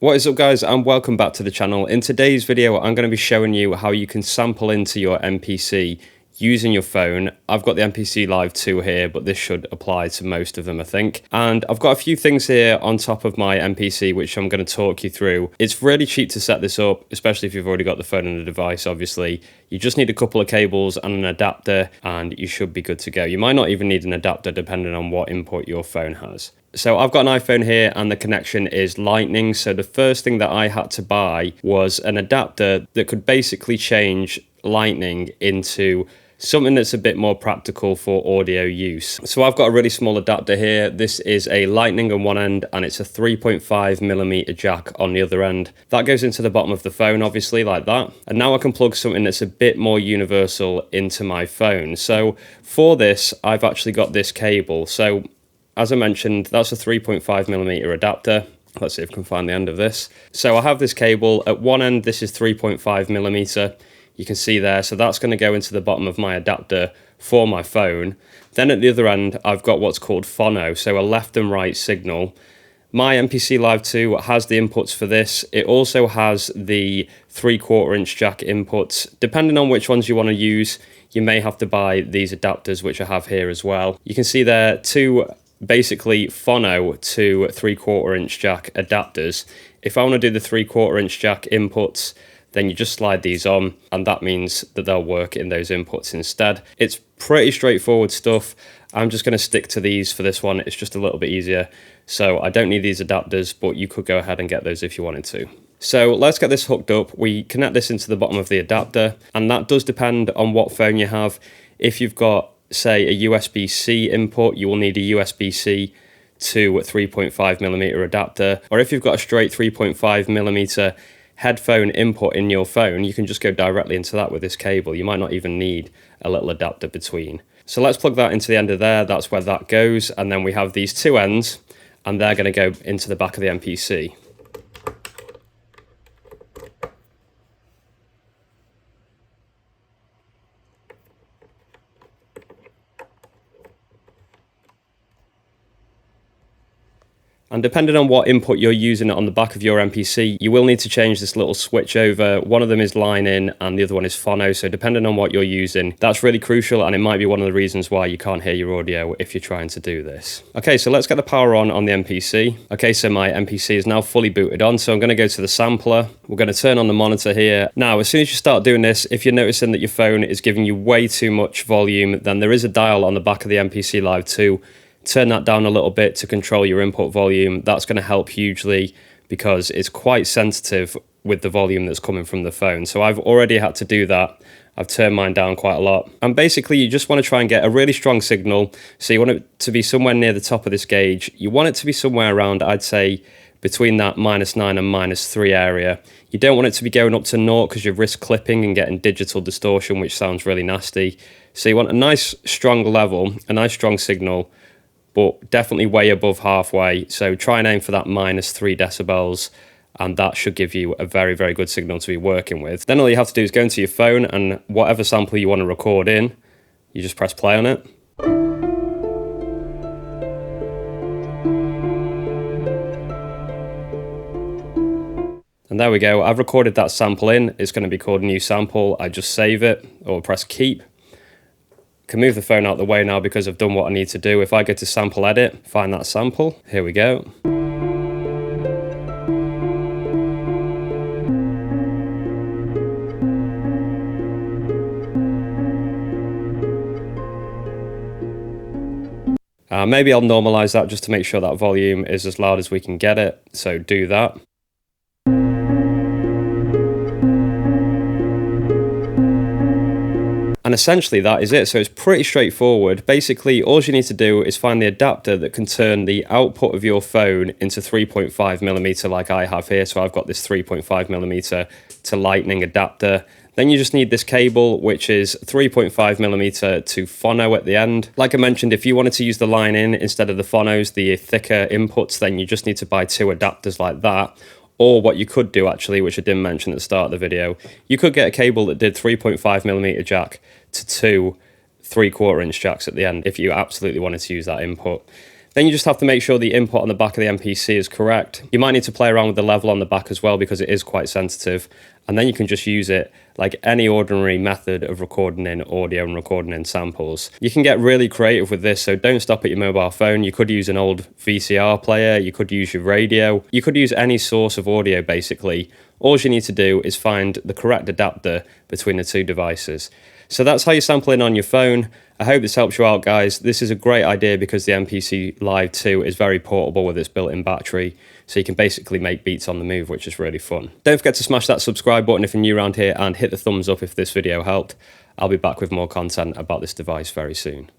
What is up guys, and welcome back to the channel. In today's video I'm going to be showing you how you can sample into your MPC using your phone. I've got the MPC Live 2 here, but this should apply to most of them I think. And I've got a few things here on top of my MPC which I'm going to talk you through. It's really cheap to set this up, especially if you've already got the phone and the device obviously. You just need a couple of cables and an adapter and you should be good to go. You might not even need an adapter depending on what input your phone has. So I've got an iPhone here and the connection is Lightning. So the first thing that I had to buy was an adapter that could basically change Lightning into something that's a bit more practical for audio use. So I've got a really small adapter here. This is a Lightning on one end and it's a 3.5mm jack on the other end. That goes into the bottom of the phone obviously like that. And now I can plug something that's a bit more universal into my phone. So for this I've actually got this cable. So as I mentioned, that's a 3.5mm adapter. Let's see if I can find the end of this. So I have this cable. At one end, this is 3.5mm. You can see there. So that's going to go into the bottom of my adapter for my phone. Then at the other end, I've got what's called phono, so a left and right signal. My MPC Live 2 has the inputs for this. It also has the 3/4 inch jack inputs. Depending on which ones you want to use, you may have to buy these adapters, which I have here as well. You can see there two basically phono to 3/4 inch jack adapters. If I want to do the 3/4 inch jack inputs, then you just slide these on and that means that they'll work in those inputs instead. It's pretty straightforward stuff. I'm just going to stick to these for this one. It's just a little bit easier. So I don't need these adapters, but you could go ahead and get those if you wanted to. So let's get this hooked up. We connect this into the bottom of the adapter and that does depend on what phone you have. If you've got say a USB-C input, you will need a USB-C to 3.5mm adapter. Or if you've got a straight 3.5mm headphone input in your phone, you can just go directly into that with this cable. You might not even need a little adapter between. So let's plug that into the end of there. That's where that goes. And then we have these two ends and they're going to go into the back of the MPC. And depending on what input you're using on the back of your MPC, you will need to change this little switch over. One of them is line in and the other one is phono. So depending on what you're using, that's really crucial and it might be one of the reasons why you can't hear your audio if you're trying to do this. Okay, so let's get the power on the MPC. Okay, so my MPC is now fully booted on. So I'm going to go to the sampler. We're going to turn on the monitor here. Now, as soon as you start doing this, if you're noticing that your phone is giving you way too much volume, then there is a dial on the back of the MPC Live 2. Turn that down a little bit to control your input volume. That's going to help hugely because it's quite sensitive with the volume that's coming from the phone. So I've already had to do that. I've turned mine down quite a lot. And basically you just want to try and get a really strong signal. So you want it to be somewhere near the top of this gauge. You want it to be somewhere around, I'd say, between that -9 and -3 area. You don't want it to be going up to 0 because you risk clipping and getting digital distortion, which sounds really nasty. So you want a nice strong level, a nice strong signal, but definitely way above halfway. So try and aim for that -3 decibels and that should give you a very, very good signal to be working with. Then all you have to do is go into your phone and whatever sample you want to record in, you just press play on it. And there we go, I've recorded that sample in. It's going to be called new sample. I just save it or press keep. Can move the phone out the way now because I've done what I need to do. If I go to sample edit, find that sample, here we go. Maybe I'll normalize that just to make sure that volume is as loud as we can get it. So do that. And essentially that is it. So it's pretty straightforward. Basically, all you need to do is find the adapter that can turn the output of your phone into 3.5mm like I have here. So I've got this 3.5mm to Lightning adapter. Then you just need this cable, which is 3.5mm to phono at the end. Like I mentioned, if you wanted to use the line in instead of the phonos, the thicker inputs, then you just need to buy two adapters like that. Or what you could do actually, which I didn't mention at the start of the video, you could get a cable that did 3.5mm jack to two 3/4 inch jacks at the end if you absolutely wanted to use that input. Then you just have to make sure the input on the back of the MPC is correct. You might need to play around with the level on the back as well because it is quite sensitive. And then you can just use it like any ordinary method of recording in audio and recording in samples. You can get really creative with this, so don't stop at your mobile phone. You could use an old VCR player, you could use your radio, you could use any source of audio basically. All you need to do is find the correct adapter between the two devices. So that's how you sample in on your phone. I hope this helps you out, guys. This is a great idea because the MPC Live 2 is very portable with its built-in battery, so you can basically make beats on the move, which is really fun. Don't forget to smash that subscribe button if you're new around here, and hit the thumbs up if this video helped. I'll be back with more content about this device very soon.